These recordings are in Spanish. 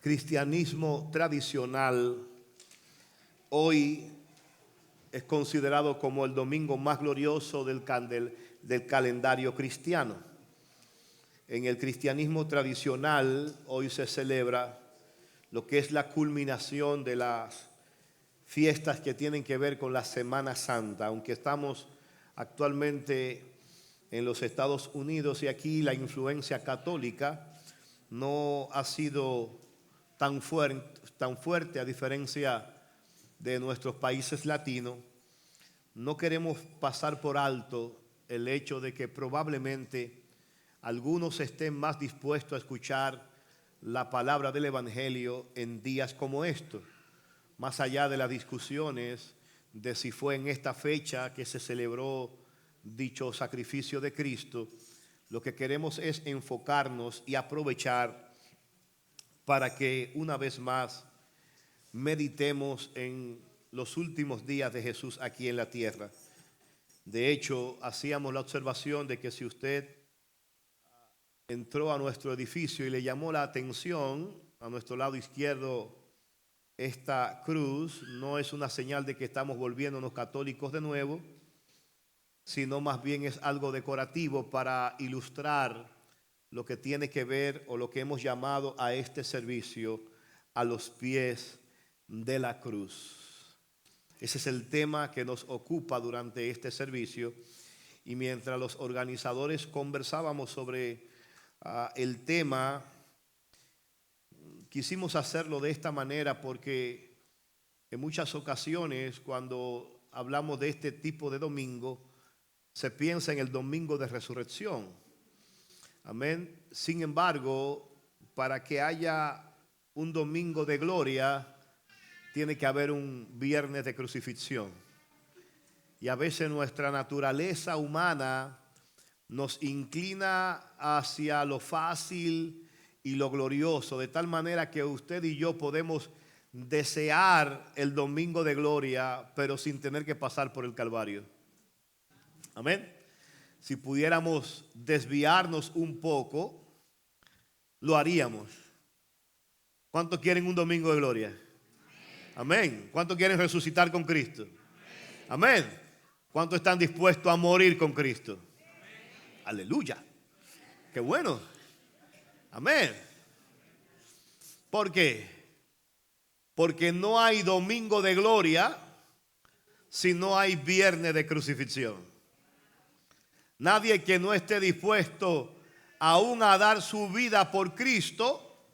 cristianismo tradicional hoy es considerado como el domingo más glorioso del calendario cristiano. En el cristianismo tradicional hoy se celebra lo que es la culminación de las fiestas que tienen que ver con la Semana Santa, aunque estamos actualmente en los Estados Unidos y aquí la influencia católica no ha sido tan fuerte a diferencia de nuestros países latinos. No queremos pasar por alto el hecho de que probablemente algunos estén más dispuestos a escuchar la palabra del Evangelio en días como estos, más allá de las discusiones de si fue en esta fecha que se celebró dicho sacrificio de Cristo. Lo que queremos es enfocarnos y aprovechar para que una vez más meditemos en los últimos días de Jesús aquí en la tierra. De hecho, hacíamos la observación de que si usted entró a nuestro edificio y le llamó la atención, a nuestro lado izquierdo, esta cruz no es una señal de que estamos volviéndonos católicos de nuevo, sino más bien es algo decorativo para ilustrar lo que tiene que ver o lo que hemos llamado a este servicio a los pies de la cruz. Ese es el tema que nos ocupa durante este servicio, y mientras los organizadores conversábamos sobre el tema, quisimos hacerlo de esta manera porque en muchas ocasiones cuando hablamos de este tipo de domingo se piensa en el domingo de resurrección. Amén. Sin embargo, para que haya un domingo de gloria, tiene que haber un viernes de crucifixión. Y a veces nuestra naturaleza humana nos inclina hacia lo fácil y lo glorioso, de tal manera que usted y yo podemos desear el domingo de gloria, pero sin tener que pasar por el Calvario. Amén. Si pudiéramos desviarnos un poco, lo haríamos. ¿Cuántos quieren un domingo de gloria? Amén. ¿Cuántos quieren resucitar con Cristo? Amén. ¿Cuántos están dispuestos a morir con Cristo? Aleluya. Qué bueno. Amén. ¿Por qué? Porque no hay domingo de gloria si no hay viernes de crucifixión. Nadie que no esté dispuesto aún a dar su vida por Cristo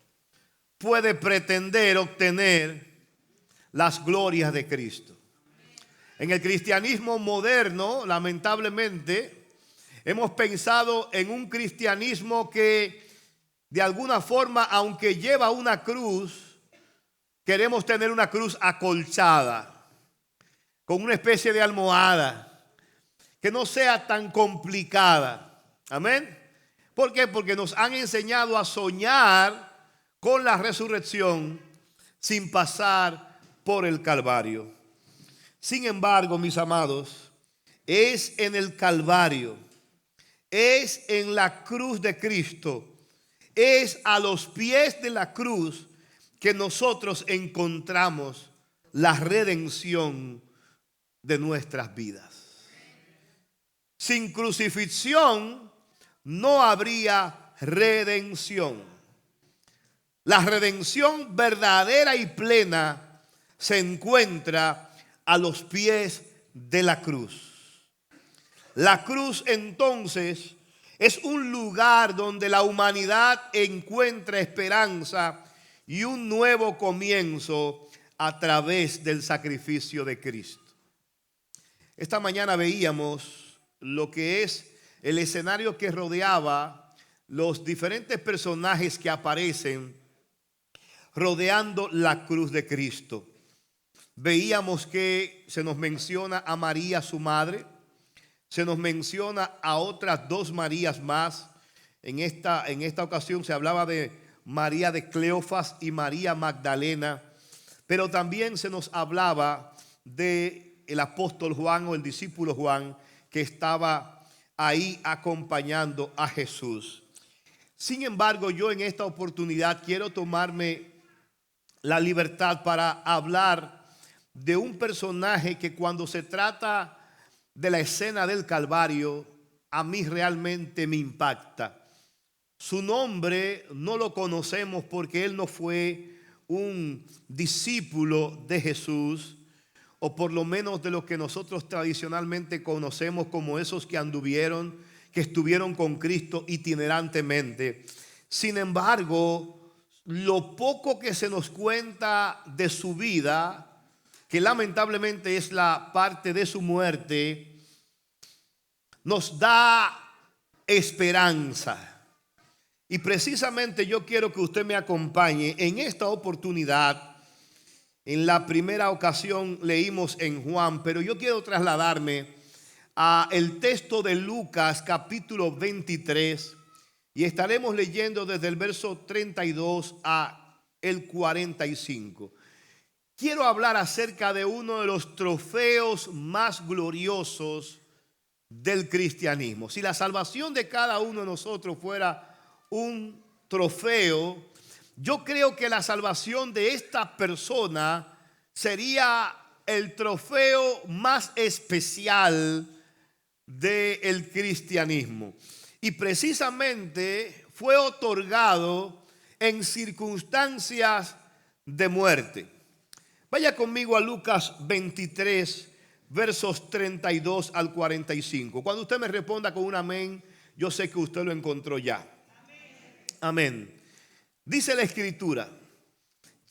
puede pretender obtener las glorias de Cristo. En el cristianismo moderno, lamentablemente, hemos pensado en un cristianismo que de alguna forma, aunque lleva una cruz, queremos tener una cruz acolchada, con una especie de almohada, que no sea tan complicada. Amén. ¿Por qué? Porque nos han enseñado a soñar con la resurrección sin pasar por el Calvario. Sin embargo, mis amados, es en el Calvario, es en la cruz de Cristo, es a los pies de la cruz que nosotros encontramos la redención de nuestras vidas. Sin crucifixión no habría redención. La redención verdadera y plena se encuentra a los pies de la cruz. La cruz entonces es un lugar donde la humanidad encuentra esperanza y un nuevo comienzo a través del sacrificio de Cristo. Esta mañana veíamos lo que es el escenario que rodeaba los diferentes personajes que aparecen rodeando la cruz de Cristo. Veíamos que se nos menciona a María, su madre. Se nos menciona a otras dos Marías más. En esta ocasión se hablaba de María de Cleofas y María Magdalena. Pero también se nos hablaba de el apóstol Juan o el discípulo Juan, que estaba ahí acompañando a Jesús. Sin embargo, yo en esta oportunidad quiero tomarme la libertad para hablar de un personaje que cuando se trata de la escena del Calvario, a mí realmente me impacta. Su nombre no lo conocemos porque él no fue un discípulo de Jesús, o por lo menos de lo que nosotros tradicionalmente conocemos como esos que anduvieron, que estuvieron con Cristo itinerantemente. Sin embargo, lo poco que se nos cuenta de su vida, que lamentablemente es la parte de su muerte, nos da esperanza. Y precisamente yo quiero que usted me acompañe en esta oportunidad. En la primera ocasión leímos en Juan, pero yo quiero trasladarme a el texto de Lucas capítulo 23 y estaremos leyendo desde el verso 32 a el 45. Quiero hablar acerca de uno de los trofeos más gloriosos del cristianismo. Si la salvación de cada uno de nosotros fuera un trofeo, yo creo que la salvación de esta persona sería el trofeo más especial del cristianismo. Y precisamente fue otorgado en circunstancias de muerte. Vaya conmigo a Lucas 23, versos 32 al 45. Cuando usted me responda con un amén, yo sé que usted lo encontró ya. Amén. Dice la escritura: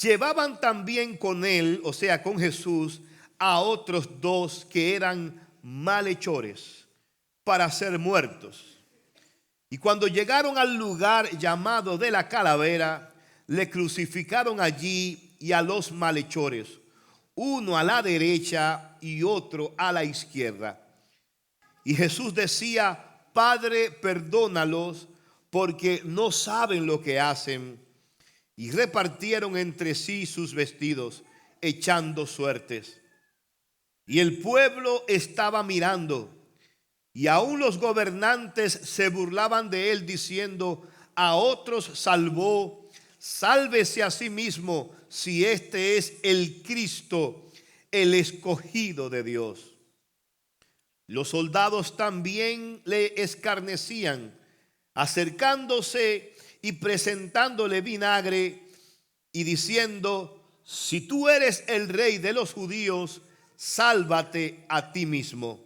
llevaban también con él, o sea, con Jesús, a otros dos que eran malhechores para ser muertos. Y cuando llegaron al lugar llamado de la calavera, le crucificaron allí y a los malhechores, uno a la derecha y otro a la izquierda. Y Jesús decía: Padre, perdónalos, porque no saben lo que hacen. Y repartieron entre sí sus vestidos, echando suertes. Y el pueblo estaba mirando, y aún los gobernantes se burlaban de él, diciendo: a otros salvó, sálvese a sí mismo, si este es el Cristo, el escogido de Dios. Los soldados también le escarnecían, acercándose y presentándole vinagre y diciendo: si tú eres el rey de los judíos, sálvate a ti mismo.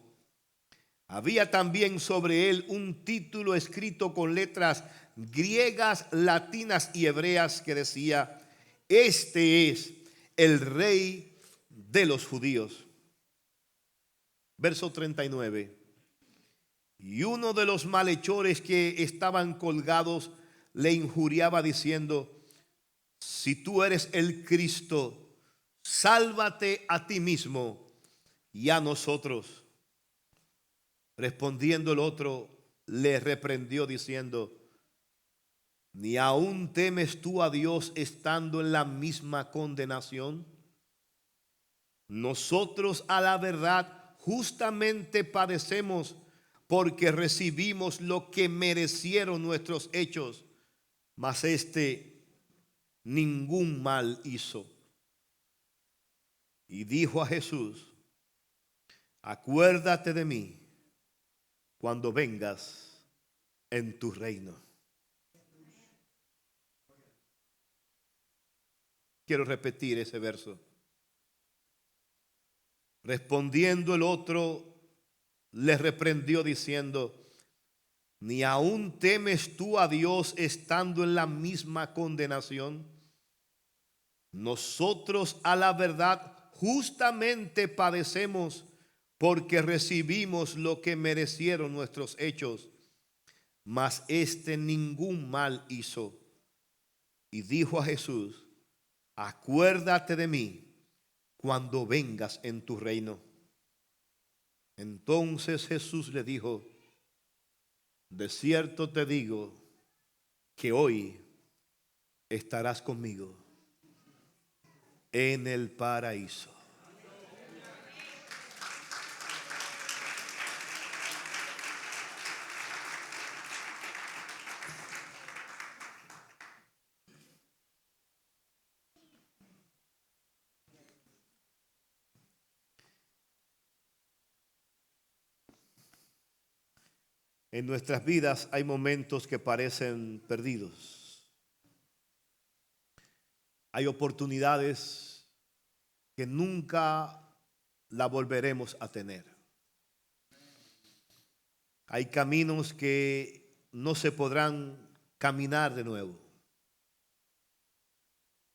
Había también sobre él un título escrito con letras griegas, latinas y hebreas que decía: este es el rey de los judíos. Verso 39. Y uno de los malhechores que estaban colgados le injuriaba diciendo: si tú eres el Cristo, sálvate a ti mismo y a nosotros. Respondiendo el otro, le reprendió diciendo: ¿ni aún temes tú a Dios estando en la misma condenación? Nosotros a la verdad justamente padecemos, porque recibimos lo que merecieron nuestros hechos, mas este ningún mal hizo. Y dijo a Jesús: acuérdate de mí cuando vengas en tu reino. Quiero repetir ese verso. Respondiendo el otro, le reprendió diciendo: ¿ni aún temes tú a Dios estando en la misma condenación? Nosotros a la verdad justamente padecemos, porque recibimos lo que merecieron nuestros hechos, mas este ningún mal hizo. Y dijo a Jesús: acuérdate de mí cuando vengas en tu reino. Entonces Jesús le dijo: de cierto te digo que hoy estarás conmigo en el paraíso. En nuestras vidas hay momentos que parecen perdidos. Hay oportunidades que nunca la volveremos a tener. Hay caminos que no se podrán caminar de nuevo.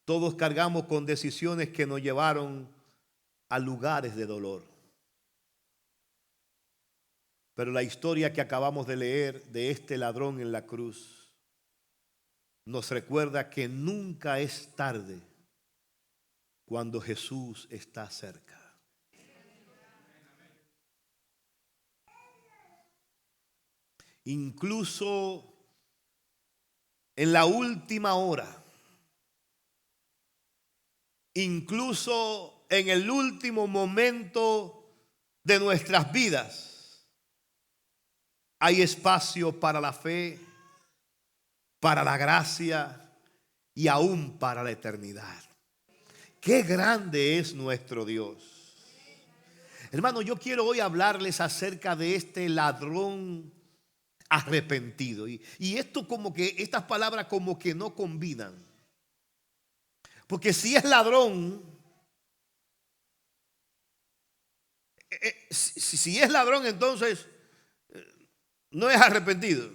Todos cargamos con decisiones que nos llevaron a lugares de dolor. Pero la historia que acabamos de leer de este ladrón en la cruz nos recuerda que nunca es tarde cuando Jesús está cerca. Incluso en la última hora, incluso en el último momento de nuestras vidas, hay espacio para la fe, para la gracia y aún para la eternidad. Qué grande es nuestro Dios. Hermano, yo quiero hoy hablarles acerca de este ladrón arrepentido. Y esto como que, estas palabras como que no combinan. Porque si es ladrón, si es ladrón, entonces no es arrepentido.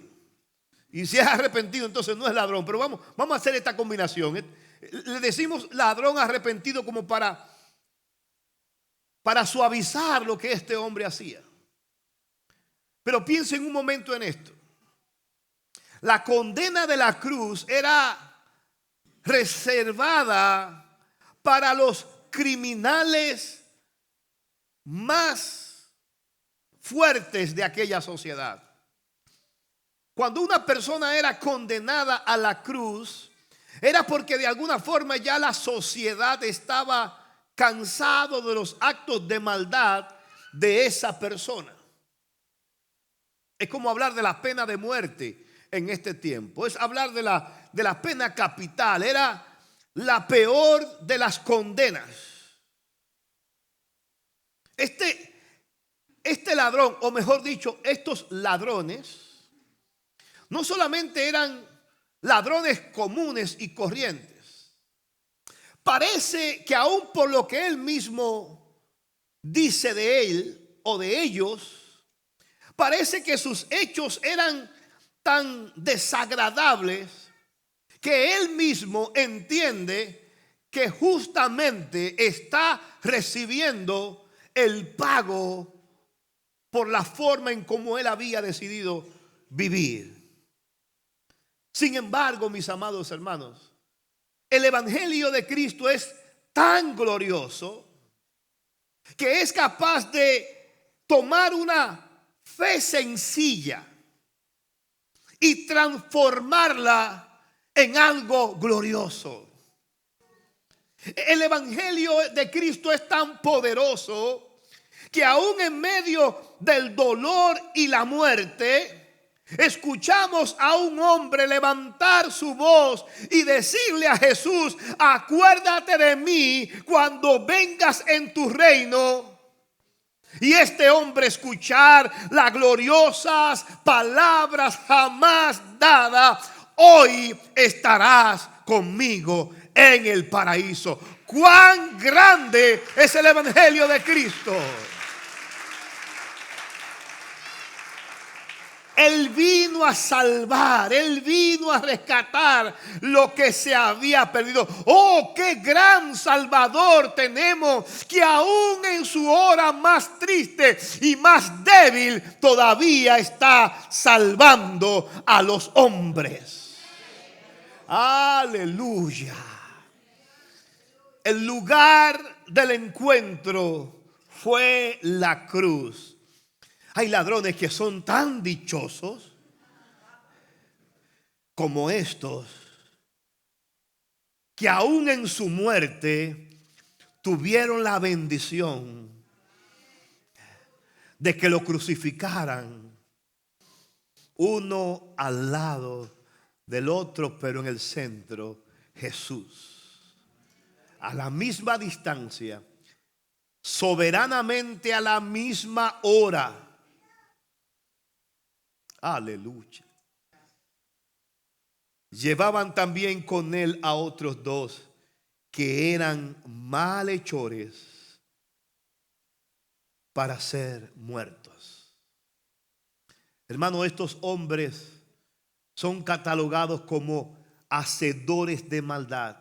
Y si es arrepentido, entonces no es ladrón. Pero vamos a hacer esta combinación. Le decimos ladrón arrepentido como para suavizar lo que este hombre hacía. Pero piensen un momento en esto. La condena de la cruz era reservada para los criminales más fuertes de aquella sociedad. Cuando una persona era condenada a la cruz, era porque de alguna forma ya la sociedad estaba cansado de los actos de maldad de esa persona. Es como hablar de la pena de muerte en este tiempo. Es hablar de la pena capital. Era la peor de las condenas. Este ladrón, o mejor dicho, estos ladrones, no solamente eran ladrones comunes y corrientes. Parece que aún por lo que él mismo dice de él o de ellos, parece que sus hechos eran tan desagradables que él mismo entiende que justamente está recibiendo el pago por la forma en cómo él había decidido vivir. Sin embargo, mis amados hermanos, el evangelio de Cristo es tan glorioso que es capaz de tomar una fe sencilla y transformarla en algo glorioso. El evangelio de Cristo es tan poderoso que aún en medio del dolor y la muerte, escuchamos a un hombre levantar su voz y decirle a Jesús: acuérdate de mí cuando vengas en tu reino. Y este hombre escuchar las gloriosas palabras jamás dadas: hoy estarás conmigo en el paraíso. Cuán grande es el evangelio de Cristo. Él vino a salvar, Él vino a rescatar lo que se había perdido. Oh, qué gran Salvador tenemos, que aún en su hora más triste y más débil todavía está salvando a los hombres. Aleluya. El lugar del encuentro fue la cruz. Hay ladrones que son tan dichosos como estos, que aún en su muerte tuvieron la bendición de que lo crucificaran uno al lado del otro, pero en el centro Jesús, a la misma distancia, soberanamente a la misma hora, Aleluya. Llevaban también con él a otros dos que eran malhechores para ser muertos. Hermano, estos hombres son catalogados como hacedores de maldad.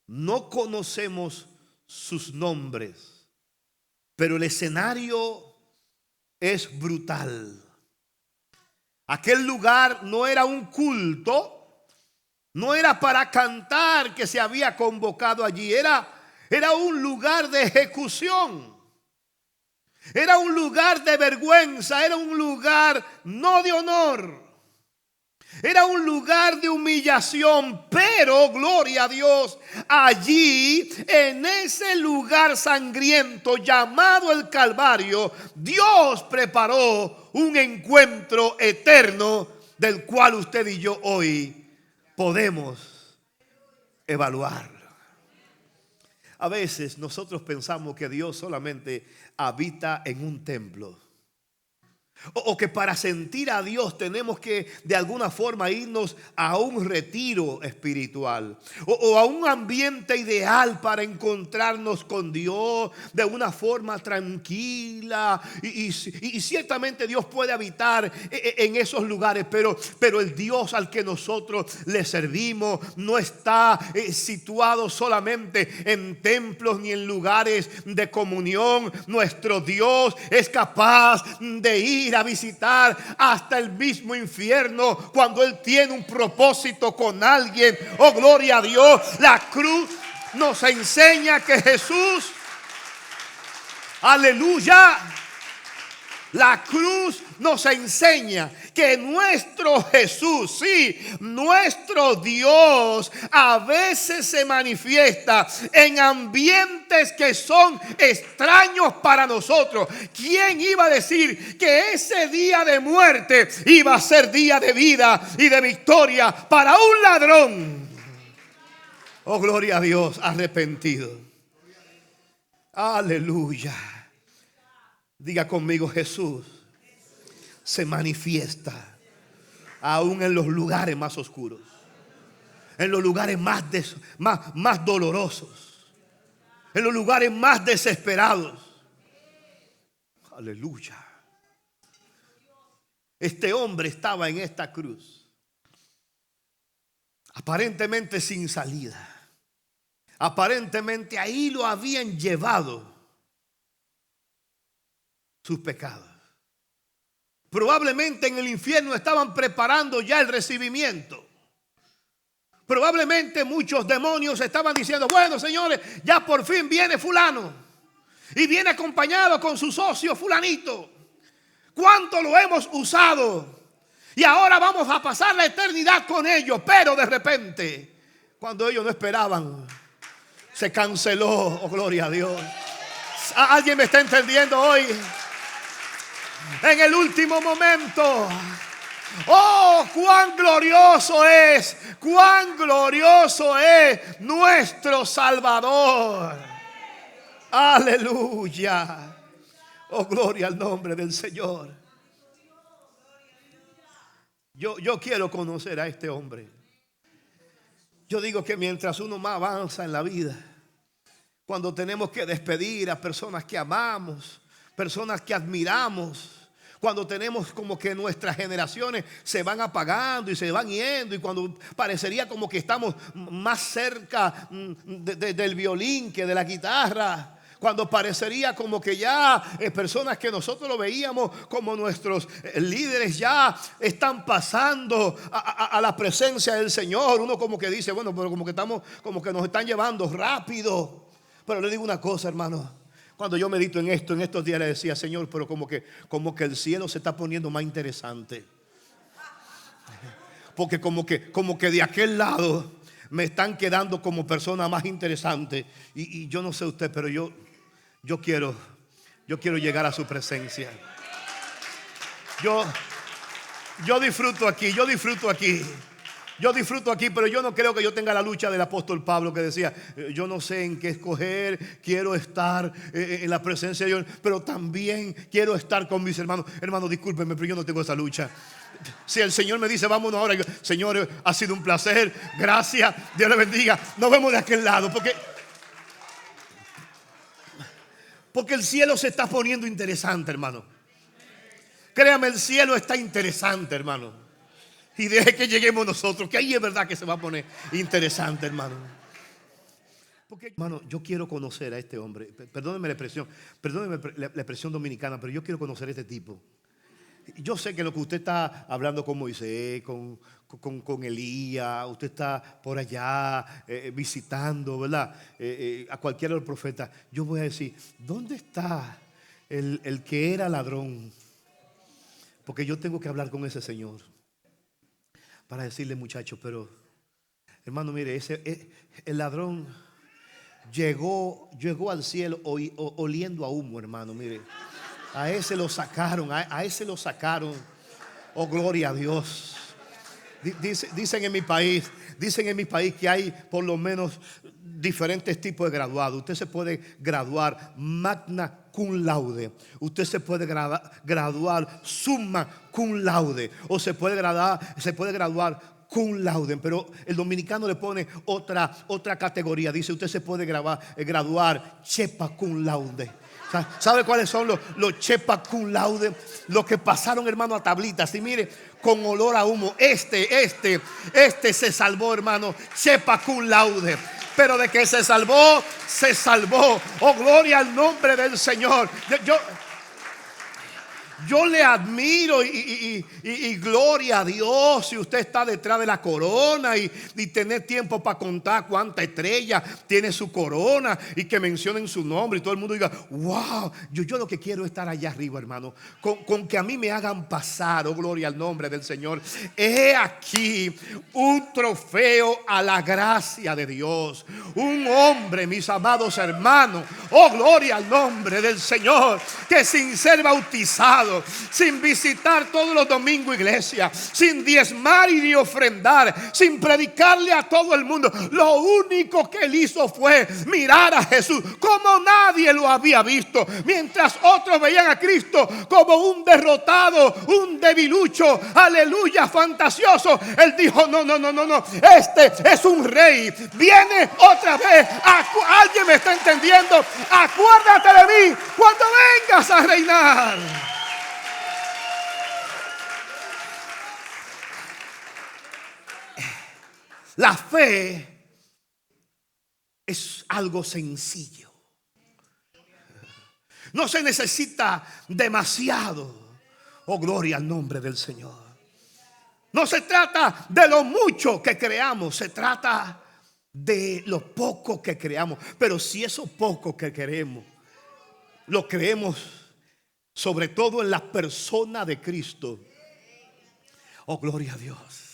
No conocemos sus nombres, pero el escenario es brutal. Aquel lugar no era un culto, no era para cantar que se había convocado allí, era un lugar de ejecución. Era un lugar de vergüenza, era un lugar no de honor. Era un lugar de humillación, pero gloria a Dios, allí en ese lugar sangriento llamado el Calvario, Dios preparó un encuentro eterno del cual usted y yo hoy podemos evaluar. A veces nosotros pensamos que Dios solamente habita en un templo. O que para sentir a Dios tenemos que de alguna forma irnos a un retiro espiritual. O a un ambiente ideal para encontrarnos con Dios de una forma tranquila. Y ciertamente Dios puede habitar en esos lugares. Pero el Dios al que nosotros le servimos no está situado solamente en templos ni en lugares de comunión. Nuestro Dios es capaz de ir a visitar hasta el mismo infierno cuando Él tiene un propósito con alguien. Oh, gloria a Dios. La cruz nos enseña que Jesús, aleluya, la cruz nos enseña que nuestro Jesús, sí, nuestro Dios, a veces se manifiesta en ambientes que son extraños para nosotros. ¿Quién iba a decir que ese día de muerte iba a ser día de vida y de victoria para un ladrón? Oh, gloria a Dios, arrepentido. Aleluya. Diga conmigo, Jesús se manifiesta aún en los lugares más oscuros, en los lugares más dolorosos, en los lugares más desesperados. Aleluya. Este hombre estaba en esta cruz, aparentemente sin salida. Aparentemente ahí lo habían llevado sus pecados. Probablemente en el infierno estaban preparando ya el recibimiento. Probablemente muchos demonios estaban diciendo: bueno, señores, ya por fin viene fulano y viene acompañado con su socio fulanito. ¿Cuánto lo hemos usado? Y ahora vamos a pasar la eternidad con ellos. Pero de repente, cuando ellos no esperaban, se canceló. Oh, gloria a Dios. ¿Alguien me está entendiendo hoy? En el último momento, oh, cuán glorioso es nuestro Salvador. Aleluya. Oh, gloria al nombre del Señor. Yo quiero conocer a este hombre. Yo digo que mientras uno más avanza en la vida, cuando tenemos que despedir a personas que amamos, personas que admiramos, cuando tenemos como que nuestras generaciones se van apagando y se van yendo, y cuando parecería como que estamos más cerca del violín que de la guitarra, cuando parecería como que ya personas que nosotros lo veíamos como nuestros líderes ya están pasando a la presencia del Señor, uno como que dice: bueno, pero como que nos están llevando rápido. Pero le digo una cosa, hermano. Cuando yo medito en esto, en estos días le decía: Señor, pero como que el cielo se está poniendo más interesante. Porque como que de aquel lado me están quedando como personas más interesantes. Y yo no sé usted, pero yo quiero llegar a su presencia. Yo disfruto aquí. Yo disfruto aquí, pero yo no creo que yo tenga la lucha del apóstol Pablo que decía, yo no sé en qué escoger, quiero estar en la presencia de Dios, pero también quiero estar con mis hermanos. Hermanos, discúlpenme, pero yo no tengo esa lucha. Si el Señor me dice, vámonos ahora, Señor, ha sido un placer, gracias, Dios le bendiga, nos vemos de aquel lado, porque el cielo se está poniendo interesante, hermano. Créame, el cielo está interesante, hermano. Y deje que lleguemos nosotros, que ahí es verdad que se va a poner interesante, hermano. Porque, hermano, yo quiero conocer a este hombre. Perdónenme la expresión dominicana, pero yo quiero conocer a este tipo. Yo sé que lo que usted está hablando con Moisés, con Elías, usted está por allá visitando, ¿verdad? A cualquiera de los profetas. Yo voy a decir, ¿dónde está el que era ladrón? Porque yo tengo que hablar con ese señor para decirle, muchachos, pero hermano, mire, el ladrón llegó al cielo oliendo a humo, hermano, mire. A ese lo sacaron, a ese lo sacaron. Oh, gloria a Dios. Dicen en mi país que hay por lo menos diferentes tipos de graduados. Usted se puede graduar magna cum laude. Usted se puede graduar summa cum laude. O se puede graduar cum laude. Pero el dominicano le pone otra categoría. Dice, usted se puede graduar chepa cum laude. ¿Sabe cuáles son los chepa cum laude? Los que pasaron, hermano, a tablitas. Y mire, con olor a humo. Este se salvó, hermano. Chepa cum laude. Pero de que se salvó, se salvó. Oh, gloria al nombre del Señor. Yo le admiro y gloria a Dios si usted está detrás de la corona y tener tiempo para contar cuánta estrella tiene su corona y que mencionen su nombre y todo el mundo diga, wow, yo lo que quiero es estar allá arriba, hermano, con que a mí me hagan pasar, oh, gloria al nombre del Señor. He aquí un trofeo a la gracia de Dios, un hombre, mis amados hermanos, oh, gloria al nombre del Señor, que sin ser bautizado, sin visitar todos los domingos iglesia, sin diezmar y ni ofrendar, sin predicarle a todo el mundo, lo único que él hizo fue mirar a Jesús como nadie lo había visto. Mientras otros veían a Cristo como un derrotado, un debilucho, aleluya, fantasioso, él dijo, no, este es un rey, viene otra vez. Alguien me está entendiendo. Acuérdate de mí cuando vengas a reinar. La fe es algo sencillo. No se necesita demasiado. Oh, gloria al nombre del Señor. No se trata de lo mucho que creamos, se trata de lo poco que creamos. Pero si eso poco que queremos lo creemos sobre todo en la persona de Cristo, oh, gloria a Dios.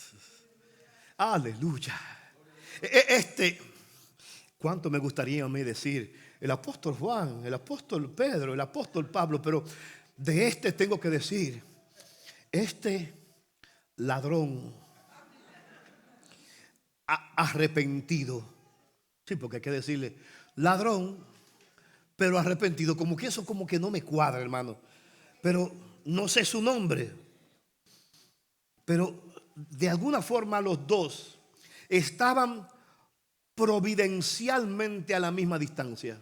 Aleluya. Cuánto me gustaría a mí decir el apóstol Juan, el apóstol Pedro, el apóstol Pablo, pero de tengo que decir, ladrón arrepentido. Sí, porque hay que decirle ladrón, pero arrepentido. Como que eso como que no me cuadra, hermano. Pero no sé su nombre. Pero de alguna forma los dos estaban providencialmente a la misma distancia.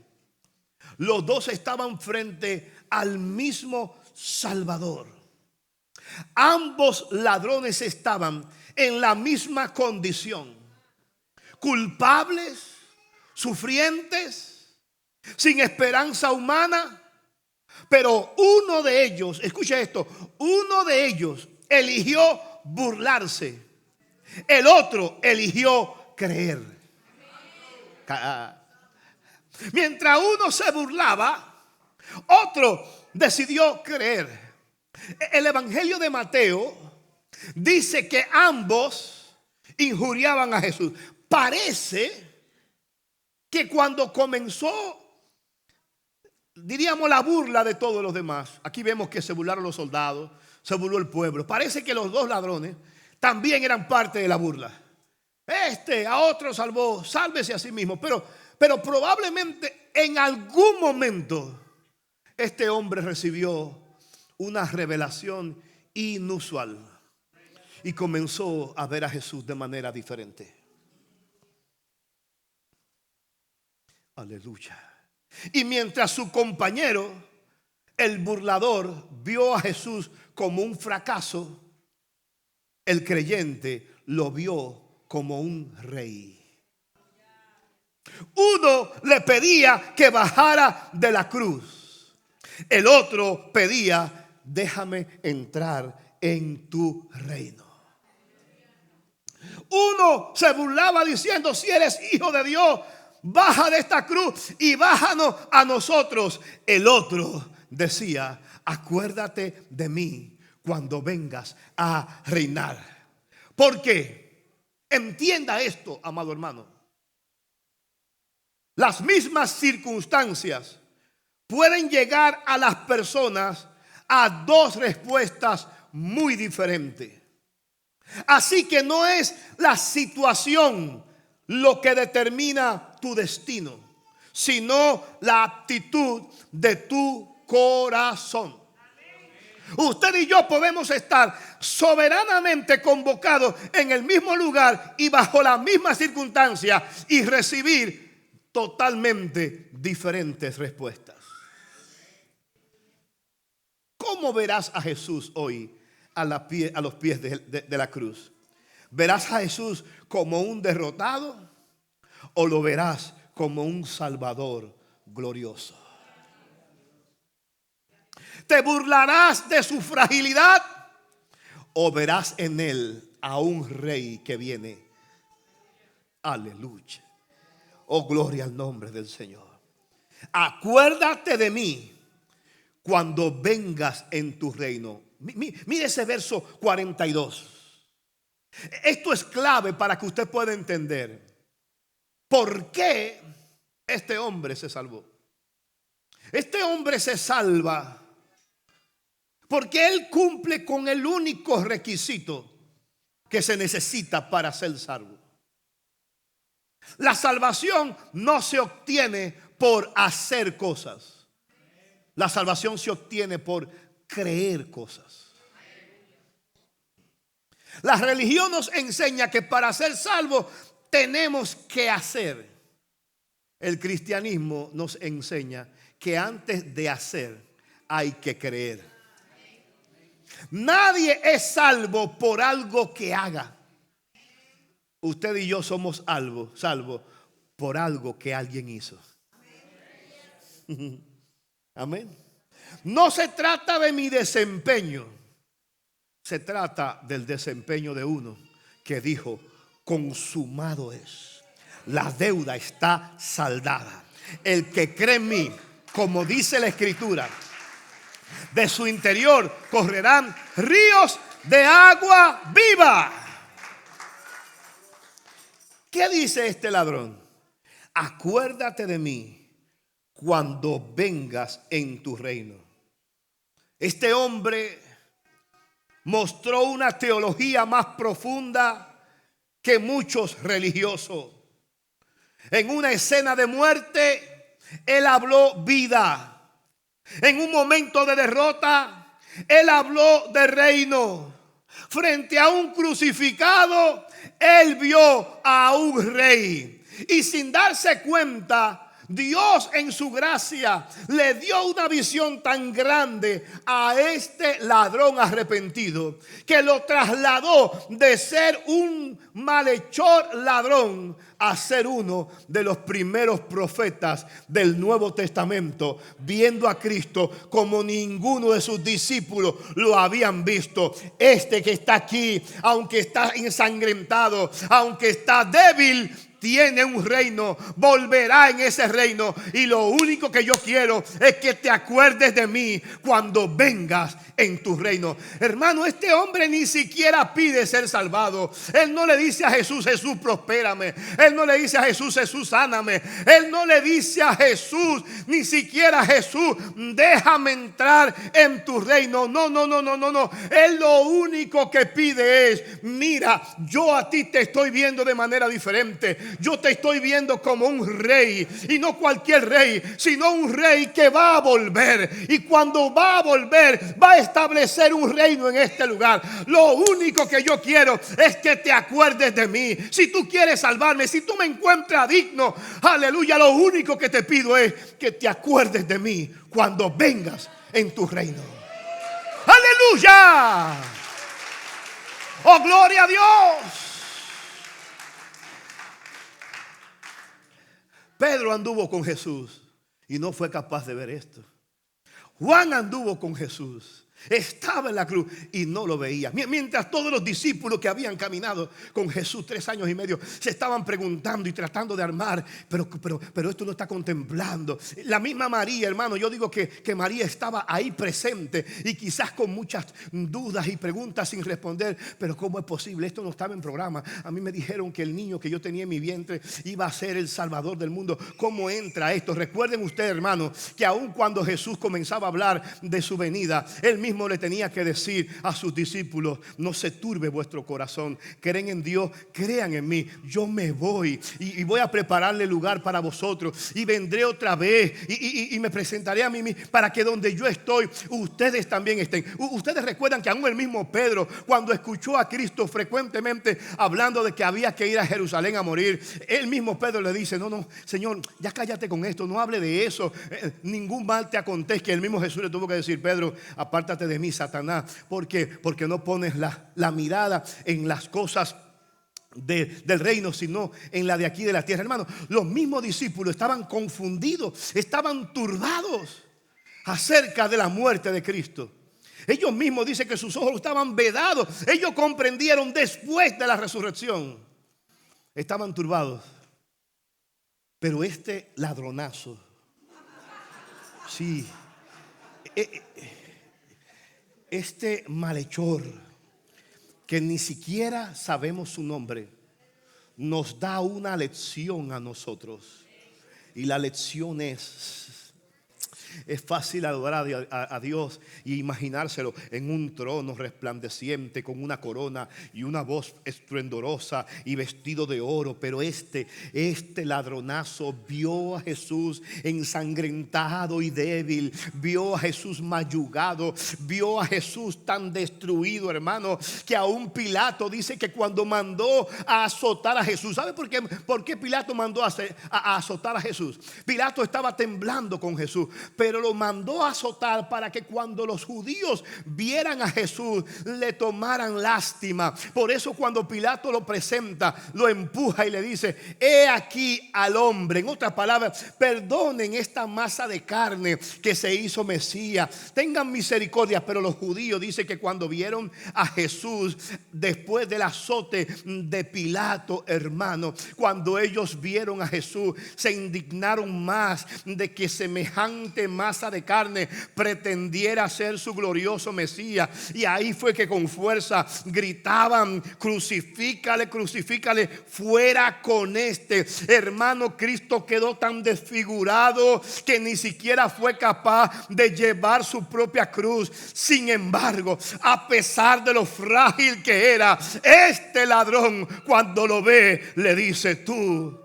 Los dos estaban frente al mismo Salvador. Ambos ladrones estaban en la misma condición, culpables, sufrientes, sin esperanza humana. Pero uno de ellos, escucha esto, uno de ellos eligió burlarse, el otro eligió creer. Mientras uno se burlaba, otro decidió creer. El Evangelio de Mateo dice que ambos injuriaban a Jesús. Parece que cuando comenzó, diríamos, la burla de todos los demás, aquí vemos que se burlaron los soldados, se burló el pueblo. Parece que los dos ladrones también eran parte de la burla. A otro salvó, sálvese a sí mismo. Pero probablemente en algún momento este hombre recibió una revelación inusual y comenzó a ver a Jesús de manera diferente. Aleluya. Y mientras su compañero, el burlador, vio a Jesús como un fracaso, el creyente lo vio como un rey. Uno le pedía que bajara de la cruz. El otro pedía: déjame entrar en tu reino. Uno se burlaba diciendo: si eres hijo de Dios, baja de esta cruz y bájanos a nosotros. El otro decía: acuérdate de mí cuando vengas a reinar. ¿Por qué? Entienda esto, amado hermano. Las mismas circunstancias pueden llegar a las personas a dos respuestas muy diferentes. Así que no es la situación lo que determina tu destino, sino la actitud de tu corazón. Usted y yo podemos estar soberanamente convocados en el mismo lugar y bajo la misma circunstancia y recibir totalmente diferentes respuestas. ¿Cómo verás a Jesús hoy a los pies de la cruz? ¿Verás a Jesús como un derrotado o lo verás como un Salvador glorioso? ¿Te burlarás de su fragilidad o verás en él a un rey que viene? Aleluya. Oh, gloria al nombre del Señor. Acuérdate de mí cuando vengas en tu reino. Mire ese verso 42. Esto es clave para que usted pueda entender por qué este hombre se salvó. Este hombre se salva porque él cumple con el único requisito que se necesita para ser salvo. La salvación no se obtiene por hacer cosas. La salvación se obtiene por creer cosas. La religión nos enseña que para ser salvos tenemos que hacer. El cristianismo nos enseña que antes de hacer hay que creer. Nadie es salvo por algo que haga. Usted y yo somos salvos por algo que alguien hizo. Amén. No se trata de mi desempeño. Se trata del desempeño de uno que dijo: consumado es. La deuda está saldada. El que cree en mí, como dice la Escritura, de su interior correrán ríos de agua viva. ¿Qué dice este ladrón? Acuérdate de mí cuando vengas en tu reino. Este hombre mostró una teología más profunda que muchos religiosos. En una escena de muerte, él habló vida. En un momento de derrota, él habló de reino. Frente a un crucificado, él vio a un rey. Y sin darse cuenta, Dios en su gracia le dio una visión tan grande a este ladrón arrepentido que lo trasladó de ser un malhechor ladrón a ser uno de los primeros profetas del Nuevo Testamento, viendo a Cristo como ninguno de sus discípulos lo habían visto. Este que está aquí, aunque está ensangrentado, aunque está débil, tiene un reino, volverá en ese reino. Y lo único que yo quiero es que te acuerdes de mí cuando vengas en tu reino. Hermano, este hombre ni siquiera pide ser salvado. Él no le dice a Jesús, Jesús, prospérame. Él no le dice a Jesús, Jesús, sáname. Él no le dice a Jesús, ni siquiera Jesús, déjame entrar en tu reino. No. Él lo único que pide es, mira, yo a ti te estoy viendo de manera diferente. Yo te estoy viendo como un rey, y no cualquier rey, sino un rey que va a volver. Y cuando va a volver, va a establecer un reino en este lugar. Lo único que yo quiero es que te acuerdes de mí. Si tú quieres salvarme, si tú me encuentras digno, aleluya, lo único que te pido es que te acuerdes de mí cuando vengas en tu reino. Aleluya. Oh, gloria a Dios. Pedro anduvo con Jesús y no fue capaz de ver esto. Juan anduvo con Jesús, estaba en la cruz y no lo veía. Mientras todos los discípulos que habían caminado con Jesús 3 años y medio se estaban preguntando y tratando de armar, pero esto no está contemplando. La misma María, hermano, yo digo que María estaba ahí presente y quizás con muchas dudas y preguntas sin responder. Pero ¿cómo es posible? Esto no estaba en programa. A mí me dijeron que el niño que yo tenía en mi vientre iba a ser el Salvador del mundo. ¿Cómo entra esto? Recuerden ustedes, hermano, que aun cuando Jesús comenzaba a hablar de su venida, él mismo le tenía que decir a sus discípulos: no se turbe vuestro corazón, creen en Dios, crean en mí. Yo me voy y voy a prepararle lugar para vosotros, y vendré otra vez y me presentaré a mí para que donde yo estoy, ustedes también estén. Ustedes recuerdan que aún el mismo Pedro, cuando escuchó a Cristo frecuentemente hablando de que había que ir a Jerusalén a morir, el mismo Pedro le dice: no, Señor, ya cállate con esto, no hable de eso, ningún mal te acontezca. El mismo Jesús le tuvo que decir: Pedro, apártate de mí, Satanás. ¿Por qué? Porque no pones la mirada en las cosas del reino, sino en la de aquí de la tierra. Hermano, los mismos discípulos estaban confundidos, estaban turbados acerca de la muerte de Cristo. Ellos mismos dicen que sus ojos estaban vedados. Ellos comprendieron después de la resurrección. Estaban turbados. Pero este ladronazo, sí, este malhechor, que ni siquiera sabemos su nombre, nos da una lección a nosotros. Y la lección es fácil adorar a Dios y imaginárselo en un trono resplandeciente con una corona y una voz estruendorosa y vestido de oro. Pero este ladronazo vio a Jesús ensangrentado y débil, vio a Jesús mayugado, vio a Jesús tan destruido, hermano, que aún Pilato dice que cuando mandó a azotar a Jesús, ¿sabe por qué Pilato mandó a azotar a Jesús? Pilato estaba temblando con Jesús, pero lo mandó a azotar para que cuando los judíos vieran a Jesús le tomaran lástima. Por eso cuando Pilato lo presenta, lo empuja y le dice: he aquí al hombre. En otras palabras, perdonen esta masa de carne que se hizo Mesías, tengan misericordia. Pero los judíos dicen que cuando vieron a Jesús después del azote de Pilato, hermano, cuando ellos vieron a Jesús, se indignaron más de que semejante masa de carne pretendiera ser su glorioso Mesías. Y ahí fue que con fuerza gritaban: crucifícale, crucifícale, fuera con este. Hermano, Cristo quedó tan desfigurado que ni siquiera fue capaz de llevar su propia cruz. Sin embargo, a pesar de lo frágil que era, este ladrón, cuando lo ve, le dice: tú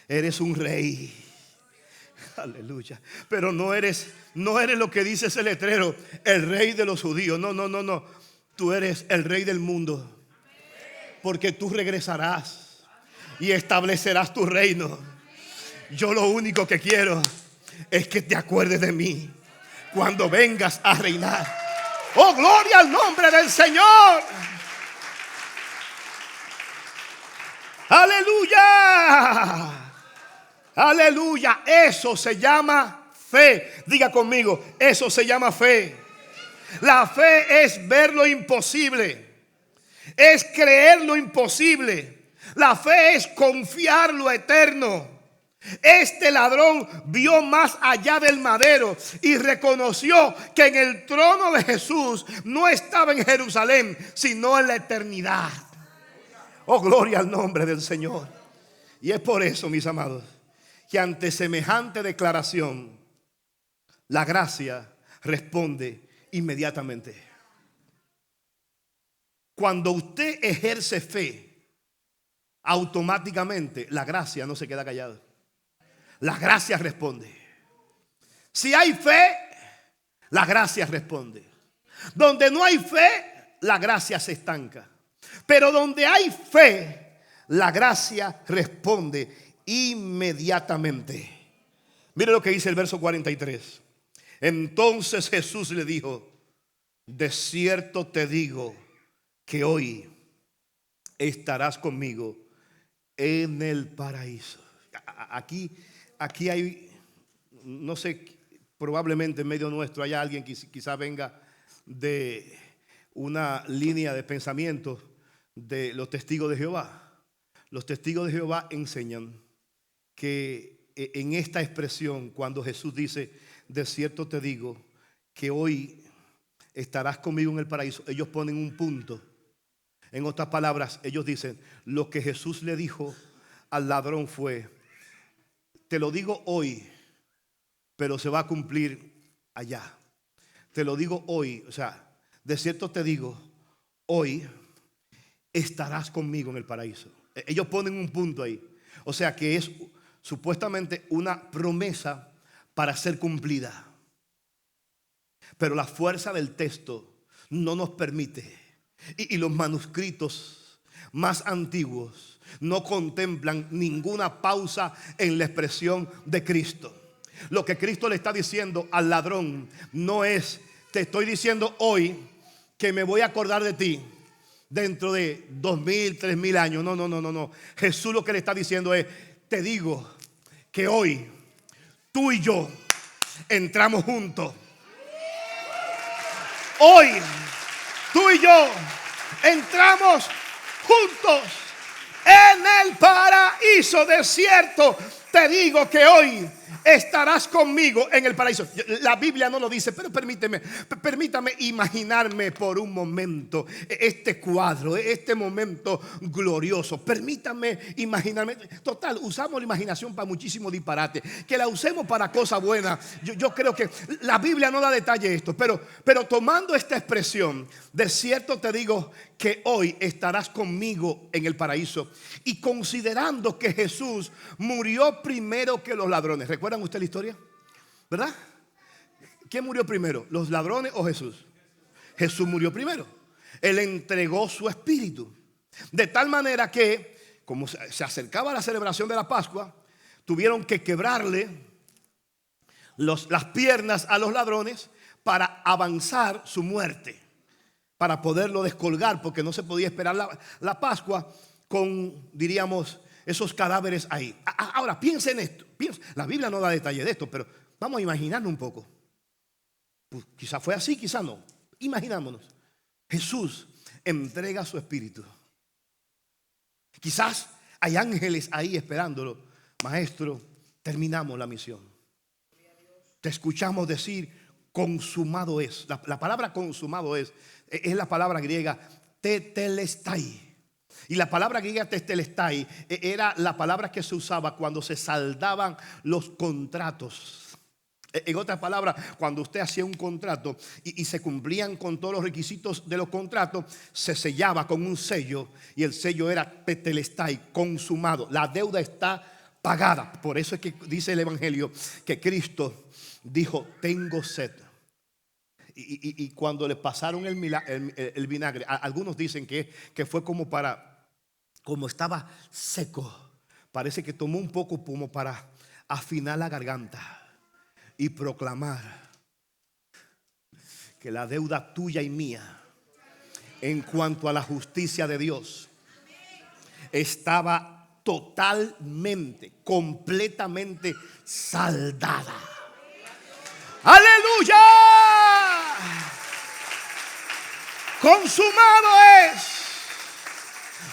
eres un rey. Aleluya. Pero no eres lo que dice ese letrero, el rey de los judíos. No. Tú eres el rey del mundo. Porque tú regresarás y establecerás tu reino. Yo lo único que quiero es que te acuerdes de mí cuando vengas a reinar. Oh, gloria al nombre del Señor. Aleluya. Aleluya. Eso se llama fe. Diga conmigo: eso se llama fe. La fe es ver lo imposible. es creer lo imposible. La fe es confiar lo eterno. Este ladrón vio más allá del madero y reconoció que en el trono de Jesús no estaba en Jerusalén, sino en la eternidad. Oh, gloria al nombre del Señor. Y es por eso, mis amados, que ante semejante declaración, la gracia responde inmediatamente. Cuando usted ejerce fe, automáticamente la gracia no se queda callada. La gracia responde. Si hay fe, la gracia responde. Donde no hay fe, la gracia se estanca. Pero donde hay fe, la gracia responde inmediatamente. Mire lo que dice el verso 43. Entonces Jesús le dijo: de cierto te digo que hoy estarás conmigo en el paraíso. Aquí hay, no sé, probablemente en medio nuestro haya alguien que quizá venga de una línea de pensamiento de los testigos de Jehová. Los testigos de Jehová enseñan que en esta expresión, cuando Jesús dice: de cierto te digo que hoy estarás conmigo en el paraíso, ellos ponen un punto. En otras palabras, ellos dicen: lo que Jesús le dijo al ladrón fue: te lo digo hoy, pero se va a cumplir allá. Te lo digo hoy, o sea, de cierto te digo, hoy estarás conmigo en el paraíso. Ellos ponen un punto ahí. O sea que es supuestamente una promesa para ser cumplida. Pero la fuerza del texto no nos permite. Y los manuscritos más antiguos no contemplan ninguna pausa en la expresión de Cristo. Lo que Cristo le está diciendo al ladrón no es: te estoy diciendo hoy que me voy a acordar de ti dentro de 2000, 3000 años. No. Jesús lo que le está diciendo es: te digo que hoy tú y yo entramos juntos. Hoy tú y yo entramos juntos en el paraíso. De cierto te digo que hoy estarás conmigo en el paraíso. La Biblia no lo dice, pero permítame imaginarme por un momento este cuadro, este momento glorioso. Permítame imaginarme. Total, usamos la imaginación para muchísimo disparate. Que la usemos para cosas buenas. Yo creo que la Biblia no da detalle de esto, pero tomando esta expresión, de cierto te digo que hoy estarás conmigo en el paraíso, y considerando que Jesús murió primero que los ladrones. ¿Recuerdan ustedes la historia? ¿Verdad? ¿Quién murió primero? ¿Los ladrones o Jesús? Jesús murió primero. Él entregó su espíritu. De tal manera que, como se acercaba la celebración de la Pascua, tuvieron que quebrarle las piernas a los ladrones para avanzar su muerte, para poderlo descolgar, porque no se podía esperar la Pascua con, diríamos, esos cadáveres ahí. Ahora piensa en esto. La Biblia no da detalle de esto, pero vamos a imaginarnos un poco. Pues, quizá fue así, quizá no. Imaginámonos. Jesús entrega su espíritu. Quizás hay ángeles ahí esperándolo. Maestro, terminamos la misión. Te escuchamos decir: consumado es. La palabra consumado es la palabra griega tetelestai. Y la palabra griega tetelestai era la palabra que se usaba cuando se saldaban los contratos. En otras palabras, cuando usted hacía un contrato y se cumplían con todos los requisitos de los contratos, se sellaba con un sello, y el sello era tetelestai, consumado. La deuda está pagada. Por eso es que dice el Evangelio que Cristo dijo: tengo sed. Y cuando le pasaron el vinagre, algunos dicen que fue como estaba seco, parece que tomó un poco como para afinar la garganta y proclamar que la deuda tuya y mía en cuanto a la justicia de Dios estaba totalmente, completamente saldada. ¡Aleluya! Consumado es.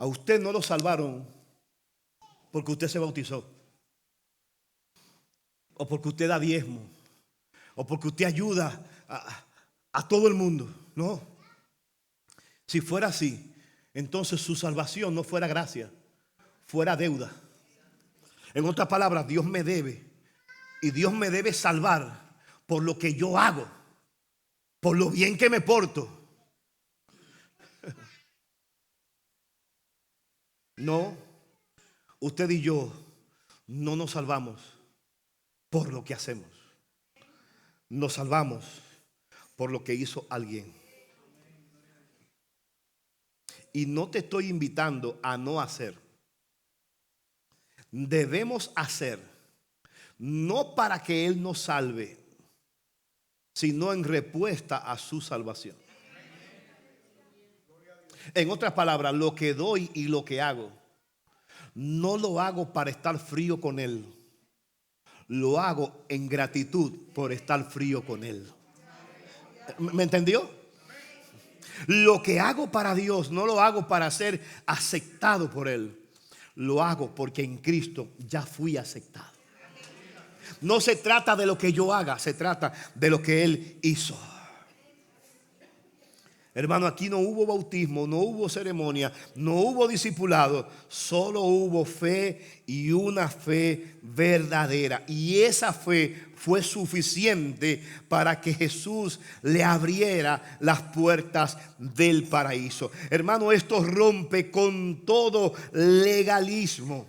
A usted no lo salvaron porque usted se bautizó, o porque usted da diezmo, o porque usted ayuda a todo el mundo. No. Si fuera así, entonces su salvación no fuera gracia, fuera deuda. En otras palabras, Dios me debe, y Dios me debe salvar por lo que yo hago, por lo bien que me porto. No, usted y yo no nos salvamos por lo que hacemos. Nos salvamos por lo que hizo alguien. Y no te estoy invitando a no hacer. Debemos hacer, no para que Él nos salve, sino en respuesta a su salvación. En otras palabras, lo que doy y lo que hago, no lo hago para estar frío con Él. Lo hago en gratitud por estar frío con Él. ¿Me entendió? Lo que hago para Dios no lo hago para ser aceptado por Él. Lo hago porque en Cristo ya fui aceptado. No se trata de lo que yo haga, se trata de lo que Él hizo. Hermano, aquí no hubo bautismo, no hubo ceremonia, no hubo discipulado, solo hubo fe, y una fe verdadera. Y esa fe fue suficiente para que Jesús le abriera las puertas del paraíso. Hermano, esto rompe con todo legalismo.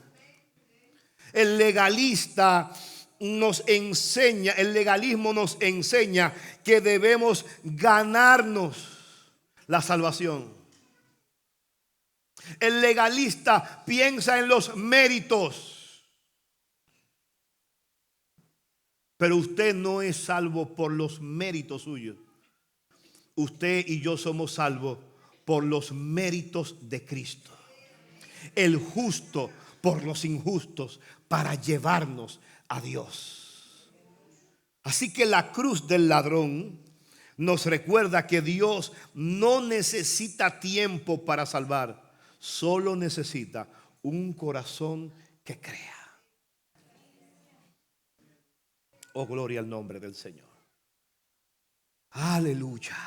El legalista nos enseña, el legalismo nos enseña que debemos ganarnos la salvación. El legalista piensa en los méritos, pero usted no es salvo por los méritos suyos. Usted y yo somos salvos por los méritos de Cristo, el justo por los injustos, para llevarnos a Dios. Así que la cruz del ladrón nos recuerda que Dios no necesita tiempo para salvar, solo necesita un corazón que crea. Oh, gloria al nombre del Señor. Aleluya.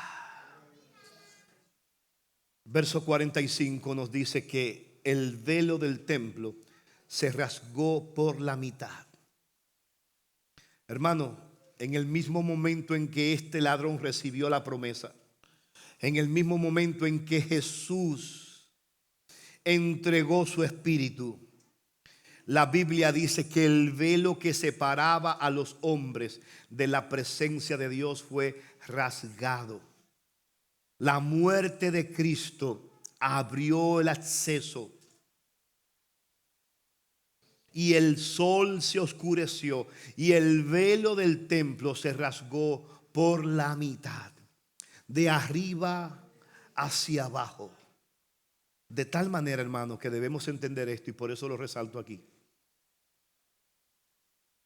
Verso 45 nos dice que el velo del templo se rasgó por la mitad. Hermano, en el mismo momento en que este ladrón recibió la promesa, en el mismo momento en que Jesús entregó su espíritu, la Biblia dice que el velo que separaba a los hombres de la presencia de Dios fue rasgado. La muerte de Cristo abrió el acceso, y el sol se oscureció, y el velo del templo se rasgó por la mitad, de arriba hacia abajo. De tal manera, hermano, que debemos entender esto, y por eso lo resalto aquí.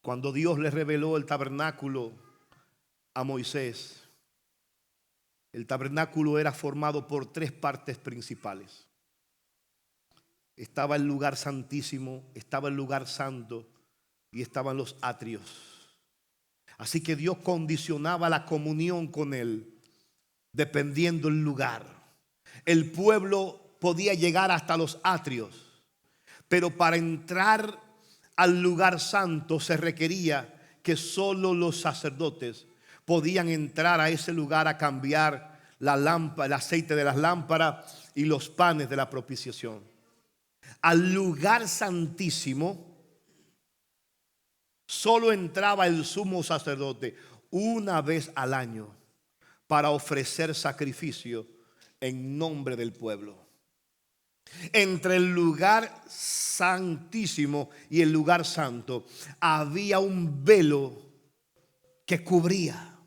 Cuando Dios le reveló el tabernáculo a Moisés, el tabernáculo era formado por tres partes principales. Estaba el lugar santísimo, estaba el lugar santo y estaban los atrios. Así que Dios condicionaba la comunión con Él dependiendo el lugar. El pueblo podía llegar hasta los atrios, pero para entrar al lugar santo se requería que solo los sacerdotes podían entrar a ese lugar a cambiar la lámpara, el aceite de las lámparas y los panes de la propiciación. Al lugar santísimo solo entraba el sumo sacerdote una vez al año para ofrecer sacrificio en nombre del pueblo. Entre el lugar santísimo y el lugar santo había un velo que cubría,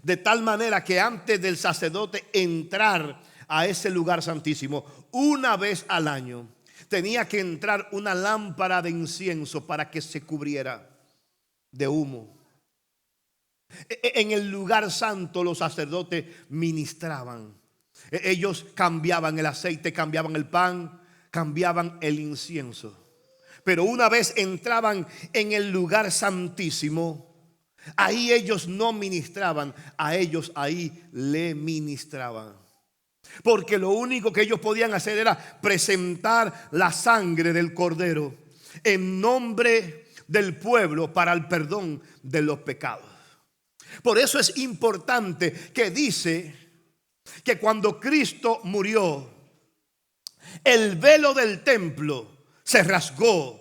de tal manera que antes del sacerdote entrar a ese lugar santísimo una vez al año, tenía que entrar una lámpara de incienso para que se cubriera de humo. En el lugar santo los sacerdotes ministraban, Ellos cambiaban el aceite, cambiaban el pan, cambiaban el incienso. Pero una vez entraban en el lugar santísimo, ahí ellos no ministraban, a ellos ahí le ministraban. Porque lo único que ellos podían hacer era presentar la sangre del cordero en nombre del pueblo para el perdón de los pecados. Por eso es importante que dice que cuando Cristo murió, el velo del templo se rasgó.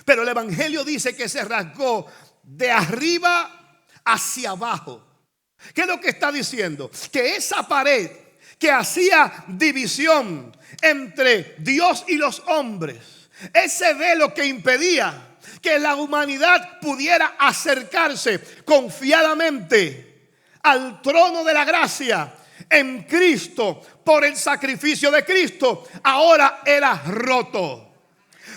Pero el Evangelio dice que se rasgó de arriba hacia abajo. ¿Qué es lo que está diciendo? Que esa pared que hacía división entre Dios y los hombres, ese velo que impedía que la humanidad pudiera acercarse confiadamente al trono de la gracia en Cristo por el sacrificio de Cristo, ahora era roto.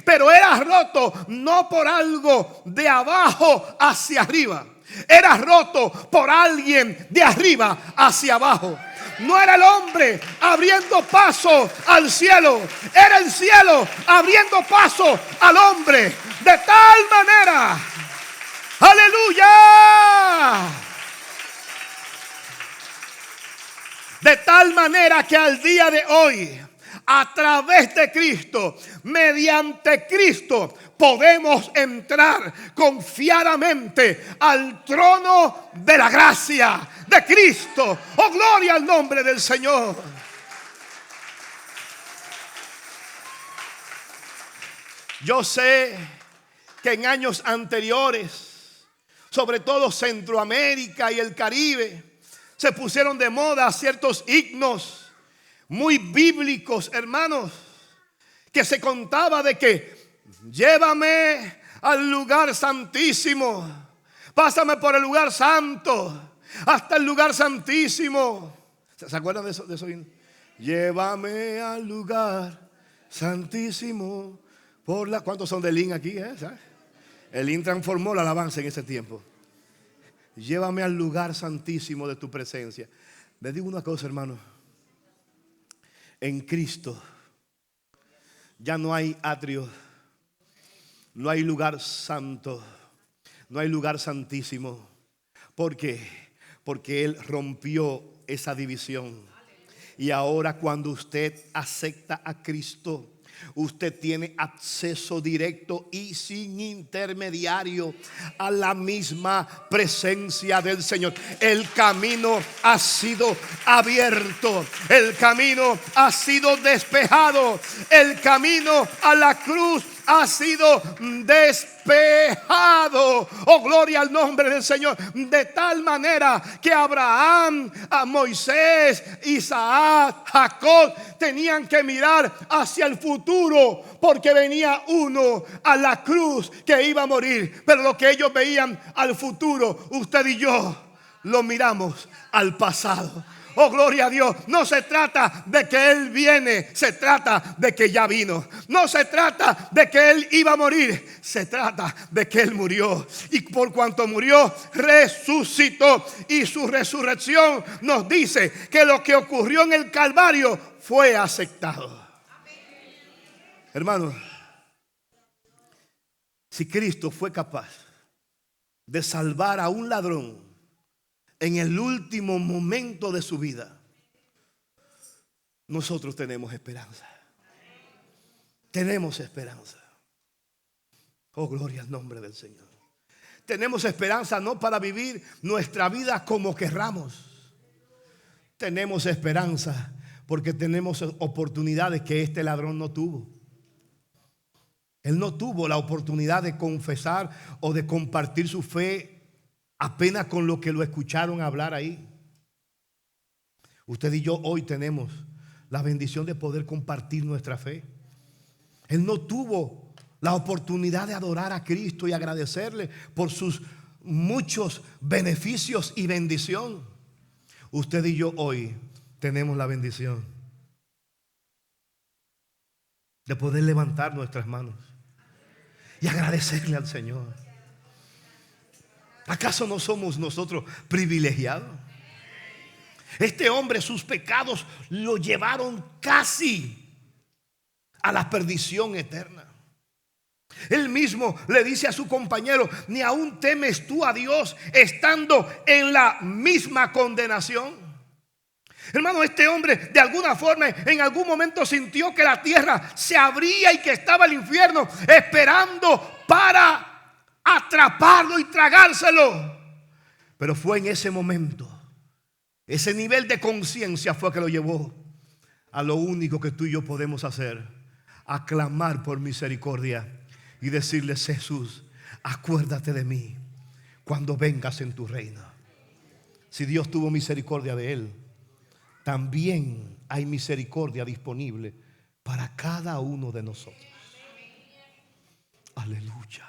Pero era roto no por algo de abajo hacia arriba, era roto por alguien de arriba hacia abajo. No era el hombre abriendo paso al cielo, era el cielo abriendo paso al hombre. De tal manera, aleluya, de tal manera que al día de hoy, a través de Cristo, mediante Cristo, podemos entrar confiadamente al trono de la gracia de Cristo. Oh, gloria al nombre del Señor. Yo sé que en años anteriores, sobre todo Centroamérica y el Caribe, se pusieron de moda ciertos himnos muy bíblicos, hermanos, que se contaba de que llévame al lugar santísimo, pásame por el lugar santo, hasta el lugar santísimo. ¿Se acuerdan de eso? Llévame al lugar santísimo por la... ¿Cuántos son de Lin aquí? ¿Sabes? El Lin transformó la alabanza en ese tiempo. Llévame al lugar santísimo de tu presencia. Les digo una cosa, hermano. En Cristo ya no hay atrio, no hay lugar santo, no hay lugar santísimo. ¿Por qué? Porque Él rompió esa división. Y ahora cuando usted acepta a Cristo, usted tiene acceso directo y sin intermediario a la misma presencia del Señor. El camino ha sido abierto, el camino ha sido despejado, el camino a la cruz ha sido despejado. Oh, gloria al nombre del Señor. De tal manera que Abraham, a Moisés, Isaac, Jacob tenían que mirar hacia el futuro, porque venía uno a la cruz que iba a morir. Pero lo que ellos veían al futuro, usted y yo lo miramos al pasado. Oh, gloria a Dios. No se trata de que Él viene, se trata de que ya vino. No se trata de que Él iba a morir, se trata de que Él murió. Y por cuanto murió, resucitó. Y su resurrección nos dice que lo que ocurrió en el Calvario fue aceptado. Hermanos, si Cristo fue capaz de salvar a un ladrón en el último momento de su vida, nosotros tenemos esperanza. Tenemos esperanza. Oh, gloria al nombre del Señor. Tenemos esperanza no para vivir nuestra vida como querramos. Tenemos esperanza porque tenemos oportunidades que este ladrón no tuvo. Él no tuvo la oportunidad de confesar o de compartir su fe apenas con lo que lo escucharon hablar ahí. Usted y yo hoy tenemos la bendición de poder compartir nuestra fe. Él no tuvo la oportunidad de adorar a Cristo y agradecerle por sus muchos beneficios y bendición. Usted y yo hoy tenemos la bendición de poder levantar nuestras manos y agradecerle al Señor. ¿Acaso no somos nosotros privilegiados? Este hombre, sus pecados lo llevaron casi a la perdición eterna. Él mismo le dice a su compañero: ni aún temes tú a Dios estando en la misma condenación. Hermano, este hombre de alguna forma en algún momento sintió que la tierra se abría y que estaba el infierno esperando para atraparlo y tragárselo. Pero fue en ese momento, ese nivel de conciencia fue que lo llevó a lo único que tú y yo podemos hacer: a clamar por misericordia y decirle: Jesús, acuérdate de mí cuando vengas en tu reino. Si Dios tuvo misericordia de él, también hay misericordia disponible para cada uno de nosotros. Aleluya.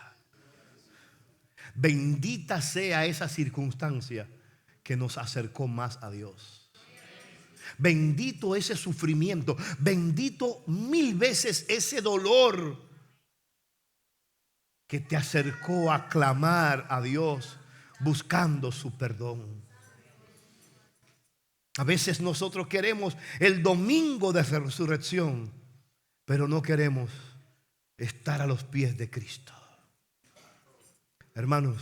Bendita sea esa circunstancia que nos acercó más a Dios. Bendito ese sufrimiento. Bendito 1000 veces ese dolor que te acercó a clamar a Dios buscando su perdón. A veces nosotros queremos el domingo de resurrección, pero no queremos estar a los pies de Cristo. Hermanos,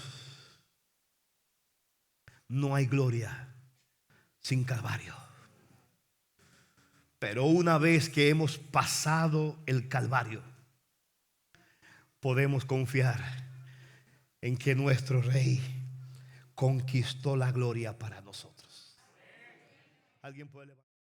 no hay gloria sin Calvario. Pero una vez que hemos pasado el Calvario, podemos confiar en que nuestro Rey conquistó la gloria para nosotros. ¿Alguien puede levantar?